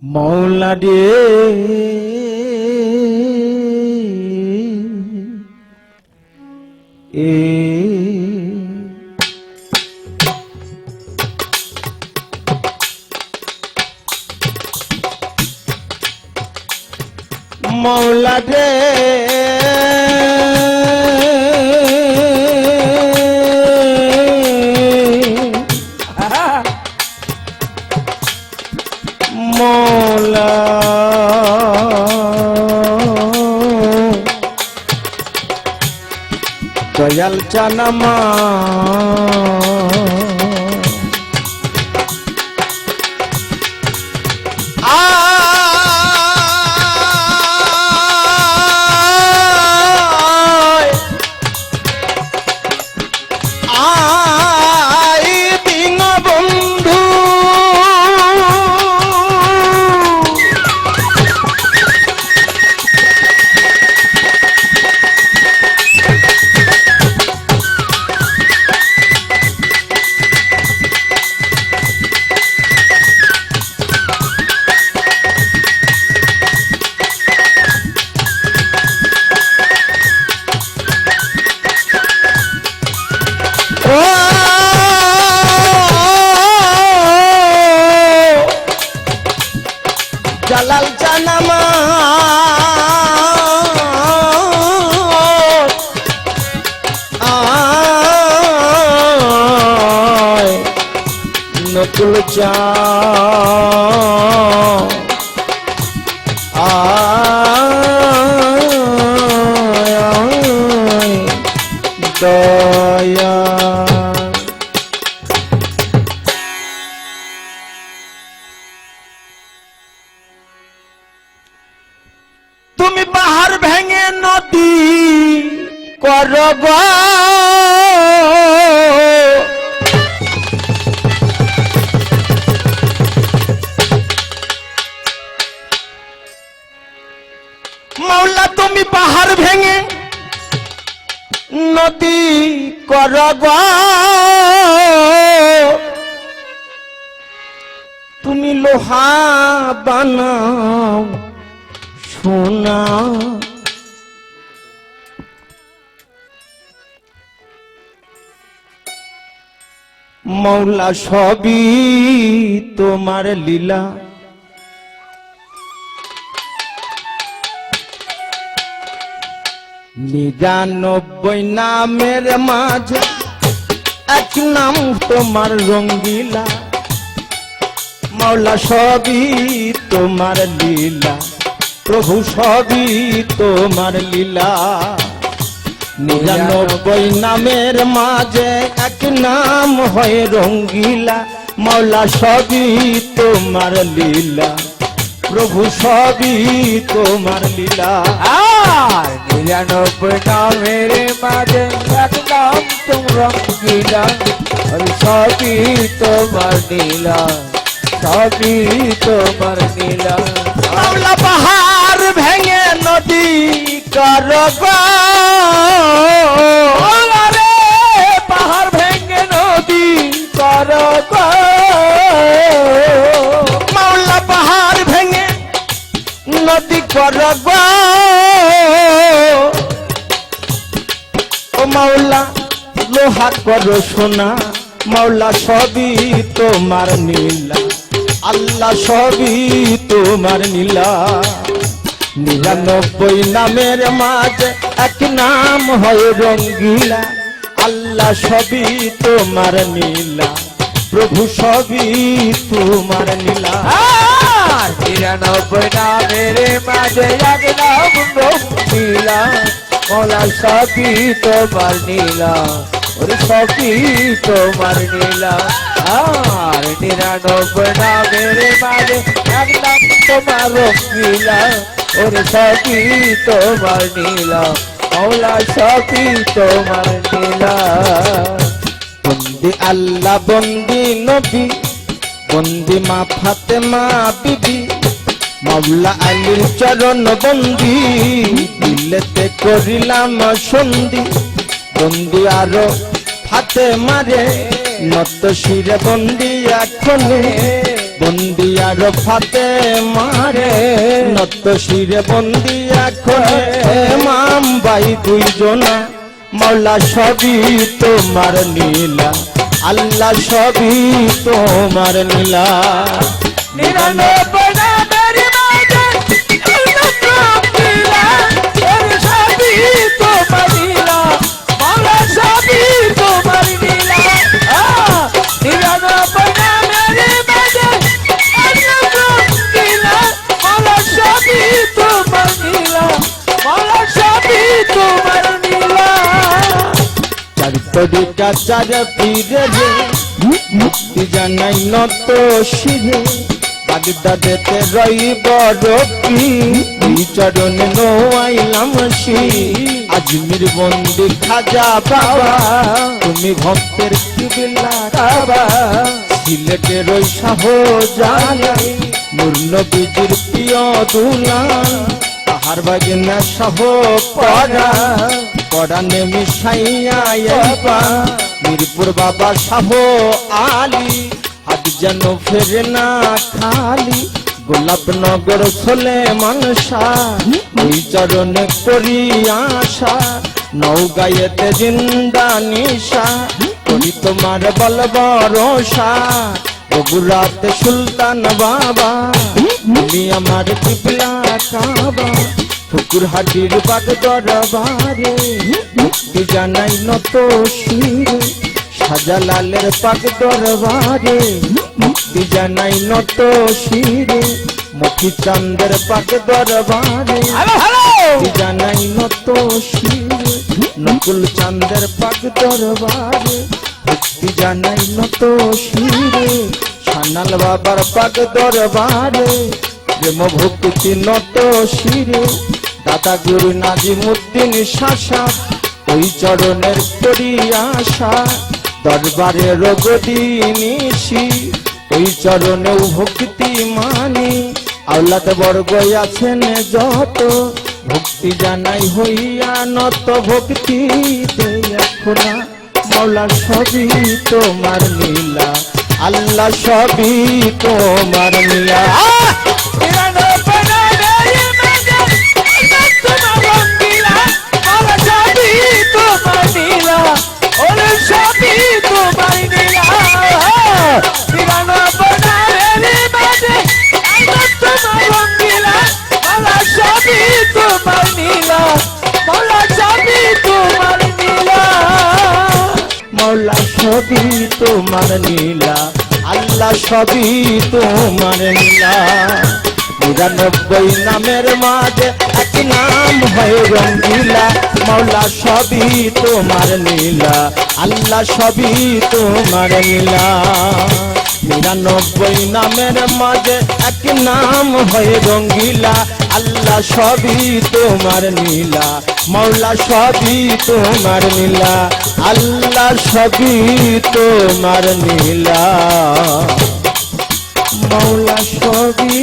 মৌলা রে মৌলা রে মৌলা দয়াল জানামা জালাল জানামা নকুল চা দয়া তুমি পাহাড় ভেঙে নদী করব মাওলা তুমি পাহাড় ভেঙে নদী করব তুমি লোহা বানাও সোনা মৌলা সবই তোমার লীলা নিরানব্বই নামের মাঝে এক নাম তোমার রঙ্গিলা মৌলা সবই তোমার লীলা প্রভু সবই তোমার লীলা নিরানব্বই নামের মাঝে এক নাম হয় রঙ্গিলা মৌলা সবই তোমার লীলা প্রভু সবই তোমার লীলা আর নিরানব্বই নামের মাঝে এক নাম তুম রঙ্গিলা সবই তোমার লীলা সবই তোমার লীলা মাওলা পাহাড় ভেঙে নদী করব রে পাহাড় ভেঙে নদী করব মাওলা পাহাড় ভেঙে নদী করব ও মাওলা লোহা করো সোনা মাওলা সবই তোমার নীলা আল্লাহ সবই তোমার নীলা নিরানব্বই নামের মাঝে এক নাম হয় রঙ্গিলা আল্লাহ সবই তোমার নীলা প্রভু সবই তোমার নীলা আর নিরানব্বই নামের মাঝে এক নাম রঙ্গিলা মৌলা সবই তোমার নীলা ওরে সবই তোমার নীলা আর নিরানব্বই নামের মাঝে এক নাম তোমার রঙ্গিলা ওরে সবই তোমার নীলা মৌলা সবই তোমার নীলা বন্দি আল্লাহ বন্দি নবী বন্দি মা ফাতেমা বিবি মাওলা আলীর চরণ বন্দি দিলেতে করিলাম সন্ধি বন্দি আরো ফাতেমা রে নত শিরে বন্দি এখনে বন্দি আর ফাতে মারে নত শিরে বন্দি এখন মাম ভাই দুইজনা মাওলা সবই তোমার নীলা আল্লাহ সবই তোমার নীলা নিরানব্বই নামের মাঝে নাম নীলা ওর সবই তোমার নীলা মাওলা সবই তোমার নীলা নিরানব্বই নামের মাঝে নাম নীলা মাওলা সবই তোমার নীলা মাওলা সবই তোমার নীলা চার তরিকা চার পীরে রে মুক্তি জানাই নত শিরে বাগদাদেতে রইব রকি চরণে নোয়াইলাম শি আজমির বন্দি খাজা বাবা তুমি ভক্তের কিবলা কাবা সিলেটের ওই শাহ জালাই নূর নবীজির প্রিয় দুলাল তাহার বাগিনা শাহ পরা পরানে মিশাইয়া মিরপুর বাবা শাহ আলী আজ যেন ফেরে না খালি গোলাপনগর সোলেমান শাহ ওই চরণে করি আশা নৌগায়েতে জিন্দা নিশা করি তোমার বল ভরসা বগুড়াতে সুলতান বাবা তুমি আমার কিবলা কাবা ফুকুরহাটির বাগ দরবারে মুক্তি জানাই নত শিরে শাহজালালের পাক দরবারে মুক্তি জানাই নত শিরে মুখী চাঁদের পাক দরবারে মুক্তি জানাই নত শিরে নকুল চাঁদের পাক দরবারে মুক্তি জানাই নত শিরে সানাল বাবার পাক দরবারে প্রেম ভক্তি নত শিরে দাদা গুরু নাজিমুদ্দিন শাসা ওই চরণের করি আশা দরবারে রগদিনিশি ওই চরণে ভক্তি মানি আওলাদ বর্গ আছেন যত ভক্তি জানাই হইয়া নত ভক্তি দেখোনা মাওলা সবই তোমার নীলা আল্লাহ সবই তোমার নীলা মাওলা সবই তোমার নীলা আল্লাহ সবই তোমার নীলা 99 নামের মাঝে এক নাম হয় রঙ্গিলা মাওলা সবই তোমার নীলা আল্লাহ সবই তোমার নীলা 99 নামের মাঝে এক নাম হয় রঙ্গিলা আল্লাহ সবই তোমার নীলা মাওলা সবই তোমার নীলা আল্লাহ সবই তোমার নীলা মাওলা সবই